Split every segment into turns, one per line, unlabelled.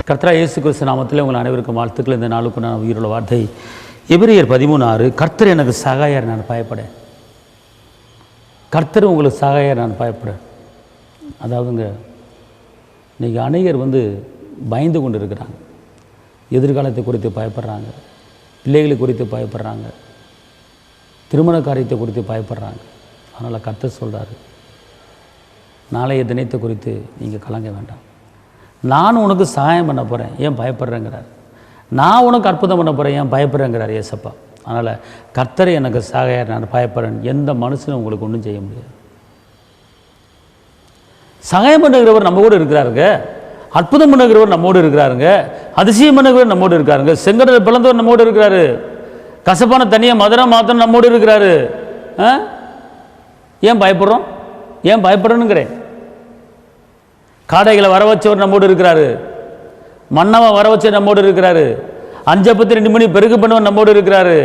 கர்த்தராகிய இயேசு கிறிஸ்து நாமத்தில் உங்கள் அனைவருக்கும் வாழ்த்துக்கள். இந்த நாளுக்கு நான் உயிருள்ள வார்த்தை எபிரெயர் 13:6. கர்த்தர் எனக்கு சகாயர், நான் பயப்படேன். கர்த்தர் உங்களுக்கு சகாயர், நான் பயப்படேன். அதாவதுங்க, இன்றைக்கி அநேகர் பயந்து கொண்டு இருக்கிறாங்க. எதிர்காலத்தை குறித்து பயப்படுறாங்க, பிள்ளைகளை குறித்து பயப்படுறாங்க, திருமண காரியத்தை குறித்து பயப்படுறாங்க. அதனால் கர்த்தர் சொல்கிறாரு, நாளைய தினத்தை குறித்து நீங்கள் கலங்க வேண்டாம். நான் உனக்கு சகாயம் பண்ண போகிறேன், ஏன் பயப்படுறேங்கிறார். நான் உனக்கு அற்புதம் பண்ண போகிறேன், ஏன் பயப்படுறேங்கிறார் ஏசப்பா. அதனால் கர்த்தரை எனக்கு சகாயர், நான் பயப்படுறேன். எந்த மனுஷனும் உங்களுக்கு ஒன்றும் செய்ய முடியாது. சகாயம் பண்ணுகிறவர் நம்ம கூட இருக்கிறாருங்க, அற்புதம் பண்ணுகிறவர் நம்மோடு இருக்கிறாருங்க, அதிசயம் பண்ணுகிறவர் நம்மோடு இருக்காருங்க, செங்கடல் பிளந்தவர் நம்மோடு இருக்கிறாரு, கசப்பான தனியாக மதுரம் மாத்திரம் நம்மோடு இருக்கிறாரு. ஏன் பயப்படுறோம்? ஏன் பயப்படணுங்கிறேன். காடைகளை வர வச்சவர் நம்மோடு இருக்கிறாரு, மன்னவை வர வச்சவர் நம்மோடு இருக்கிறாரு, 5:2 மணி பெருகு பண்ணவர் நம்மோடு இருக்கிறாரு,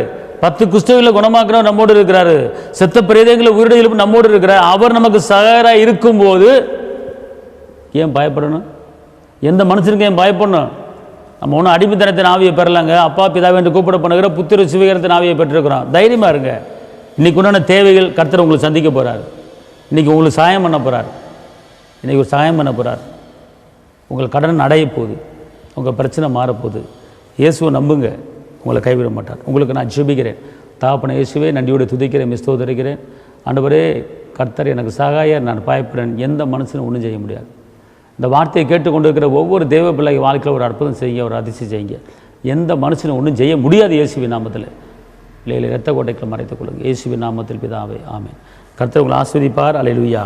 10 குஷ்டங்களை குணமாக்குறவர் நம்மோடு இருக்கிறாரு, செத்த பிரேதங்களை உயிரிழப்பு நம்மோடு இருக்கிறார். அவர் நமக்கு சகாயராக இருக்கும்போது ஏன் பயப்படணும்? எந்த மனுஷனுக்கு ஏன் பயப்படணும்? நம்ம ஒன்றும் அடிமைத்தனத்தின் ஆவியை பெறலாங்க. அப்பா பிதாவை என்று கூப்பிட பண்ணுகிற புத்திர சுவீகரத்தின் ஆவியை பெற்றிருக்கிறோம். தைரியமாக இருங்க. இன்றைக்கி உண்டான தேவைகள் கர்த்தர் உங்களுக்கு சந்திக்க போகிறார். இன்றைக்கி உங்களுக்கு சகாயம் பண்ண போகிறார். இன்றைக்கி ஒரு சகாயம் பண்ண போகிறார். உங்கள் கடன் அடைய போகுது, உங்கள் பிரச்சனை மாறப்போகுது. இயேசுவை நம்புங்க, உங்களை கைவிட மாட்டார். உங்களுக்கு நான் ஜெபிக்கிறேன். தகப்பனே இயேசுவே, நன்றியோடு துதிக்கிறேன், ஸ்தோத்திரிக்கிறேன். ஆண்டவரே, கர்த்தர் எனக்கு சகாயர், நான் பயப்படுறேன். எந்த மனுஷனும் ஒன்றும் செய்ய முடியாது. இந்த வார்த்தையை கேட்டுக்கொண்டு இருக்கிற ஒவ்வொரு தேவ பிள்ளை வாழ்க்கையில் ஒரு அற்புதம் செய்யுங்க, ஒரு அதிசயம் செய்யுங்க. எந்த மனுஷனும் ஒன்றும் செய்ய முடியாது. இயேசுவின் நாமத்தில் பிள்ளைகளை இரத்த கோட்டைக்குள் மறைத்துக் கொள்ளுங்கள். இயேசுவின் நாமத்தில் பிதாவே, ஆமென். கர்த்தர் உங்களை ஆசீர்வதிப்பார். அல்லேலூயா.